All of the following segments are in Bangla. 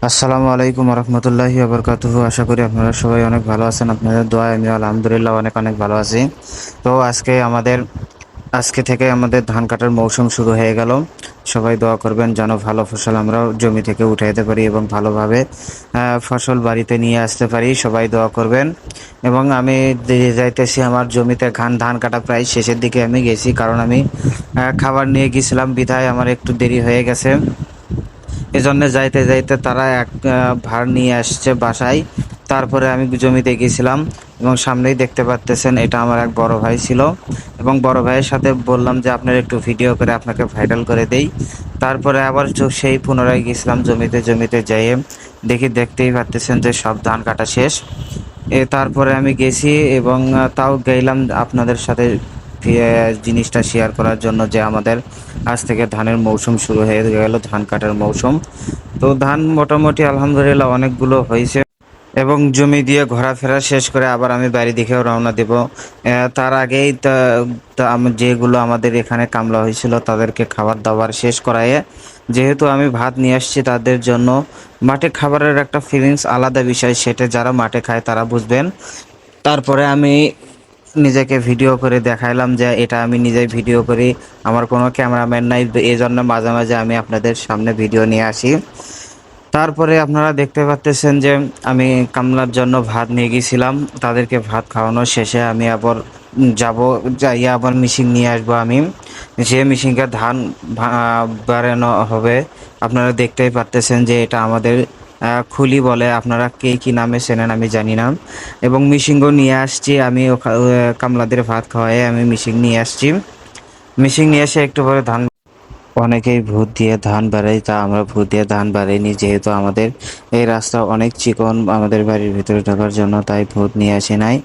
আসসালামু আলাইকুম রহমতুল্লাহি আবরকাতুহু। আশা করি আপনারা সবাই অনেক ভালো আছেন। আপনাদের দোয়ায় আমি আলহামদুলিল্লাহ অনেক অনেক ভালো আছি। তো আজকে থেকে আমাদের ধান কাটার মৌসুম শুরু হয়ে গেল। সবাই দোয়া করবেন যেন ভালো ফসল আমরা জমি থেকে উঠাইতে পারি এবং ভালোভাবে ফসল বাড়িতে নিয়ে আসতে পারি। সবাই দোয়া করবেন। এবং আমি যাইতেছি আমার জমিতে ধান কাটা প্রায় শেষের দিকে আমি গেছি, কারণ আমি খাবার নিয়ে গেছিলাম বিধায় আমার একটু দেরি হয়ে গেছে। এজন্য যাইতে যাইতে তারা এক ভার নিয়ে আসছে বাসায়। তারপরে আমি জমিতে গেছিলাম এবং সামনেই দেখতে পাচ্তেছেন এটা আমার এক বড় ভাই ছিল, এবং বড় ভাইয়ের সাথে বললাম যে আপনার একটু ভিডিও করে আপনাকে ভাইরাল করে দেই। তারপরে আবার সেই পুনরায় গেছিলাম জমিতে যেয়ে দেখতেই পাচ্তেছেন যে সব ধান কাটা শেষ। তারপরে আমি গেছি এবং তাও গেলাম আপনাদের সাথে জিনিসটা শেয়ার করার জন্য যে আমাদের আজ থেকে ধানের মৌসুম শুরু হয়ে গেল, ধান কাটার মৌসুম। তো ধান মোটামুটি আলহামদুলিল্লাহ অনেকগুলো হয়েছে এবং জমি দিয়ে ঘোরাফেরা শেষ করে আবার আমি বাড়ি দিকেও রওনা দেব। তার আগেই যেগুলো আমাদের এখানে কামলা হয়েছিল তাদেরকে খাবার দাবার শেষ করায়, যেহেতু আমি ভাত নিয়ে আসছি তাদের জন্য। মাঠে খাবারের একটা ফিলিংস আলাদা বিষয়, সেটা যারা মাঠে খায় তারা বুঝবেন। তারপরে আমি নিজেকে ভিডিও করে দেখাইলাম যে এটা আমি নিজেই ভিডিও করি, আমার কোনো ক্যামেরাম্যান নাই, এই জন্য মাঝে মাঝে আমি আপনাদের সামনে ভিডিও নিয়ে আসি। তারপরে আপনারা দেখতে পাচ্তেছেন যে আমি কামলার জন্য ভাত নিয়ে গেছিলাম। তাদেরকে ভাত খাওয়ানো শেষে আমি আবার যাব, যাইয়া আবার মেশিন নিয়ে আসবো। আমি যে মেশিনকে ধান বাড়ানো হবে, আপনারা দেখতেই পাচ্তেছেন যে এটা আমাদের খুলি বলে, আপনারা কে কি নামে চেনেন আমি জানি না। এবং মিশিংও নিয়ে আসছি আমি, কামলাদের ভাত খাওয়াই আমি মিশিং নিয়ে আসছি। মিশিং নিয়ে এসে একটু পরে ধান, অনেকেই ভূত দিয়ে ধান বাড়াই, তা আমরা ভূত দিয়ে ধান বাড়াইনি, যেহেতু আমাদের এই রাস্তা অনেক চিকন আমাদের বাড়ির ভিতরে ঢোকার জন্য, তাই ভূত নিয়ে আসি নাই।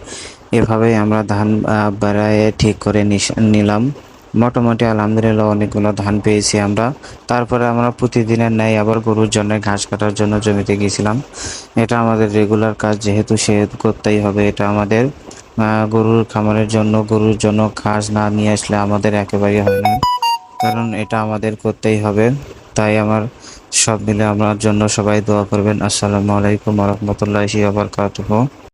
এভাবেই আমরা ধান বাড়ায় ঠিক করে নিলাম। মোটামুটি আলহামদুলিল্লাহ অনেকগুলো ধান পেয়েছি আমরা। তারপরে আমরা প্রতিদিনের ন্যায় আবার গরুর জন্য ঘাস কাটার জন্য জমিতে গিয়েছিলাম। এটা আমাদের রেগুলার কাজ, যেহেতু সে করতেই হবে। এটা আমাদের গরুর খামারের জন্য, গরুর জন্য ঘাস না নিয়ে আসলে আমাদের একেবারেই হয় না, কারণ এটা আমাদের করতেই হবে। তাই আমার সব মিলে আমার জন্য সবাই দোয়া করবেন। আসসালামু আলাইকুম রহমতুল্লাহি ওয়া বারাকাতুহু।